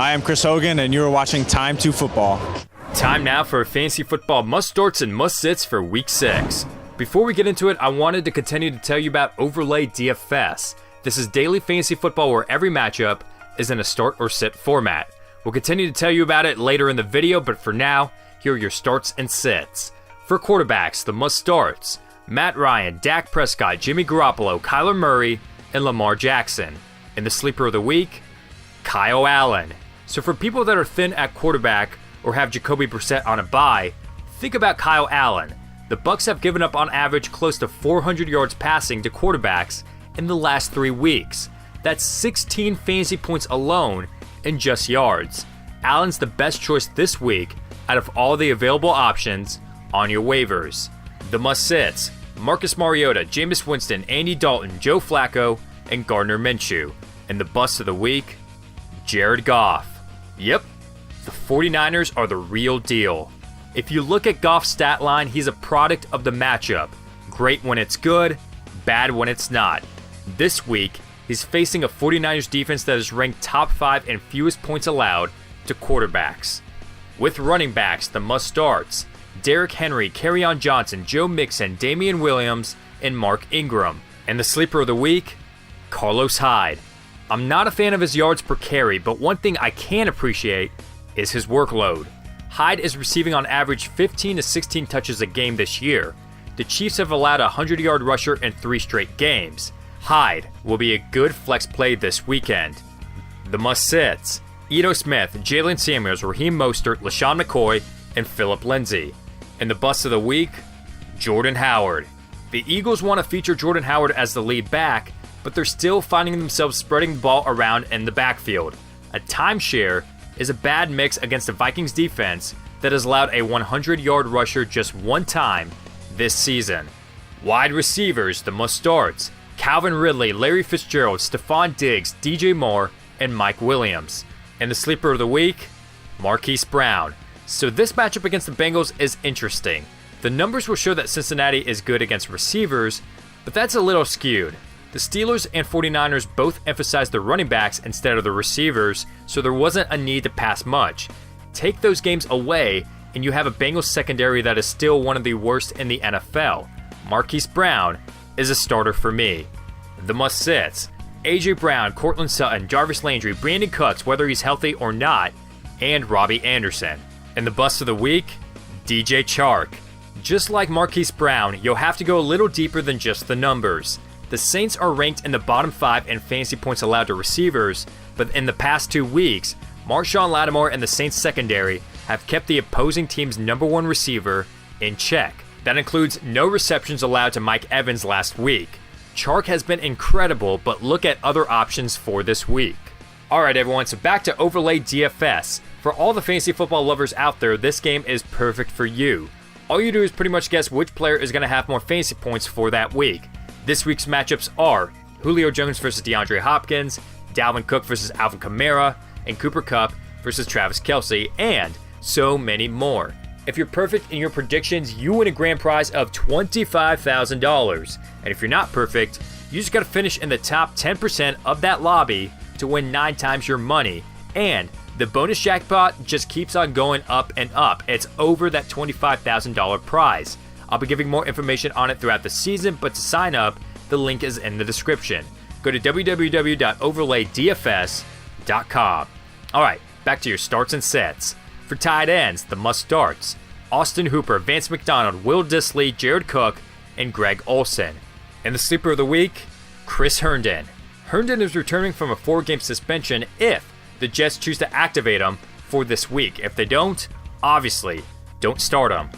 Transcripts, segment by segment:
I am Chris Hogan, and you are watching Time to Football. Time now for fantasy football must-starts and must-sits for Week 6. Before we get into it, I wanted to continue to tell you about Overlay DFS. This is daily fantasy football where every matchup is in a start or sit format. We'll continue to tell you about it later in the video, but for now, here are your starts and sits. For quarterbacks, the must-starts: Matt Ryan, Dak Prescott, Jimmy Garoppolo, Kyler Murray, and Lamar Jackson. In the sleeper of the week, Kyle Allen. So for people that are thin at quarterback or have Jacoby Brissett on a bye, think about Kyle Allen. The Bucs have given up on average close to 400 yards passing to quarterbacks in the last 3 weeks. That's 16 fantasy points alone in just yards. Allen's the best choice this week out of all the available options on your waivers. The must-sits: Marcus Mariota, Jameis Winston, Andy Dalton, Joe Flacco, and Gardner Minshew. And the bust of the week, Jared Goff. Yep, the 49ers are the real deal. If you look at Goff's stat line, he's a product of the matchup. Great when it's good, bad when it's not. This week, he's facing a 49ers defense that is ranked top 5 in fewest points allowed to quarterbacks. With running backs, the must-starts: Derrick Henry, Kerryon Johnson, Joe Mixon, Damian Williams, and Mark Ingram. And the sleeper of the week, Carlos Hyde. I'm not a fan of his yards per carry, but one thing I can appreciate is his workload. Hyde is receiving on average 15 to 16 touches a game this year. The Chiefs have allowed a 100-yard rusher in 3 straight games. Hyde will be a good flex play this weekend. The must-sits: Ito Smith, Jalen Samuels, Raheem Mostert, LaShawn McCoy, and Phillip Lindsay. And the bust of the week, Jordan Howard. The Eagles want to feature Jordan Howard as the lead back, but they're still finding themselves spreading the ball around in the backfield. A timeshare is a bad mix against the Vikings defense that has allowed a 100-yard rusher just one time this season. Wide receivers, the must-starts: Calvin Ridley, Larry Fitzgerald, Stephon Diggs, DJ Moore, and Mike Williams. And the sleeper of the week, Marquise Brown. So this matchup against the Bengals is interesting. The numbers will show that Cincinnati is good against receivers, but that's a little skewed. The Steelers and 49ers both emphasized the running backs instead of the receivers, so there wasn't a need to pass much. Take those games away, and you have a Bengals secondary that is still one of the worst in the NFL. Marquise Brown is a starter for me. The must-sits: A.J. Brown, Cortland Sutton, Jarvis Landry, Brandon Cooks, whether he's healthy or not, and Robbie Anderson. And the bust of the week, DJ Chark. Just like Marquise Brown, you'll have to go a little deeper than just the numbers. The Saints are ranked in the bottom 5 in fantasy points allowed to receivers, but in the past 2 weeks, Marshawn Lattimore and the Saints secondary have kept the opposing team's number 1 receiver in check. That includes no receptions allowed to Mike Evans last week. Chark has been incredible, but look at other options for this week. Alright everyone, so back to Overlay DFS. For all the fantasy football lovers out there, this game is perfect for you. All you do is pretty much guess which player is going to have more fantasy points for that week. This week's matchups are Julio Jones versus DeAndre Hopkins, Dalvin Cook versus Alvin Kamara, and Cooper Kupp versus Travis Kelce, and so many more. If you're perfect in your predictions, you win a grand prize of $25,000. And if you're not perfect, you just gotta finish in the top 10% of that lobby to win 9 times your money. And the bonus jackpot just keeps on going up and up. It's over that $25,000 prize. I'll be giving more information on it throughout the season, but to sign up, the link is in the description. Go to www.overlaydfs.com. Alright, back to your starts and sets. For tight ends, the must-starts: Austin Hooper, Vance McDonald, Will Dissly, Jared Cook, and Greg Olsen. And the sleeper of the week, Chris Herndon. Herndon is returning from a 4-game suspension if the Jets choose to activate him for this week. If they don't, obviously, don't start him.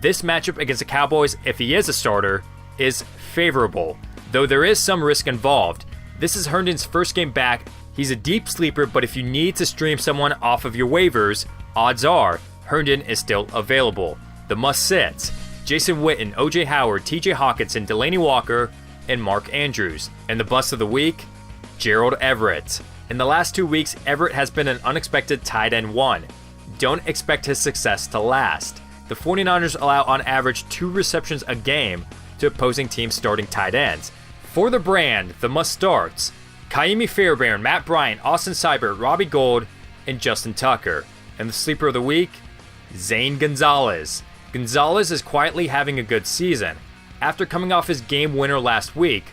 This matchup against the Cowboys, if he is a starter, is favorable, though there is some risk involved. This is Herndon's first game back. He's a deep sleeper, but if you need to stream someone off of your waivers, odds are Herndon is still available. The must-sits: Jason Witten, O.J. Howard, T.J. Hawkinson, Delaney Walker, and Mark Andrews. And the bust of the week, Gerald Everett. In the last 2 weeks, Everett has been an unexpected tight end 1. Don't expect his success to last. The 49ers allow on average 2 receptions a game to opposing teams starting tight ends. For the brand, the must-starts: Kaimi Fairbairn, Matt Bryant, Austin Seibert, Robbie Gould, and Justin Tucker. And the sleeper of the week, Zane Gonzalez. Gonzalez is quietly having a good season. After coming off his game winner last week,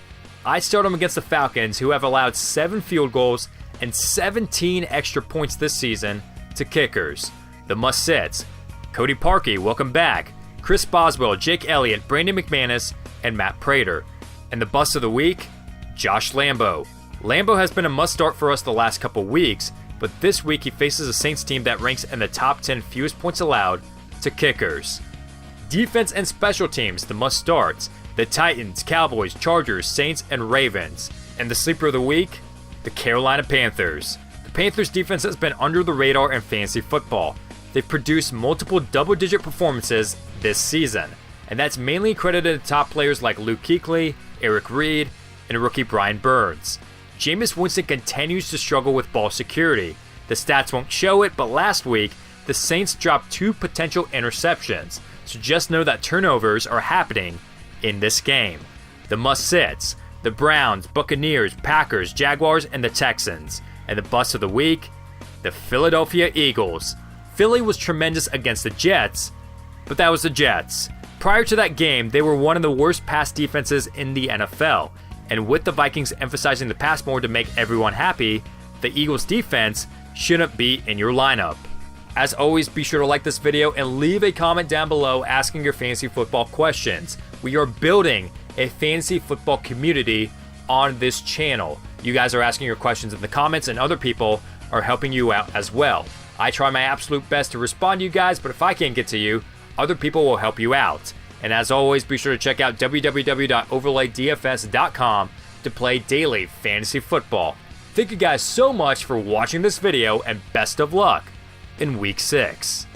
I start him against the Falcons, who have allowed 7 field goals and 17 extra points this season to kickers. The must-sits, Cody Parkey, welcome back, Chris Boswell, Jake Elliott, Brandon McManus, and Matt Prater. And the bust of the week, Josh Lambo. Lambo has been a must-start for us the last couple weeks, but this week he faces a Saints team that ranks in the top 10 fewest points allowed to kickers. Defense and special teams, the must-starts, the Titans, Cowboys, Chargers, Saints, and Ravens. And the sleeper of the week, the Carolina Panthers. The Panthers defense has been under the radar in fantasy football. They've produced multiple double-digit performances this season, and that's mainly credited to top players like Luke Kuechly, Eric Reed, and rookie Brian Burns. Jameis Winston continues to struggle with ball security. The stats won't show it, but last week, the Saints dropped 2 potential interceptions, so just know that turnovers are happening in this game. The must-sits, the Browns, Buccaneers, Packers, Jaguars, and the Texans. And the bust of the week, the Philadelphia Eagles. Philly was tremendous against the Jets, but that was the Jets. Prior to that game, they were one of the worst pass defenses in the NFL, and with the Vikings emphasizing the pass more to make everyone happy, the Eagles defense shouldn't be in your lineup. As always, be sure to like this video and leave a comment down below asking your fantasy football questions. We are building a fantasy football community on this channel. You guys are asking your questions in the comments, and other people are helping you out as well. I try my absolute best to respond to you guys, but if I can't get to you, other people will help you out. And as always, be sure to check out www.overlaydfs.com to play daily fantasy football. Thank you guys so much for watching this video, and best of luck in Week 6.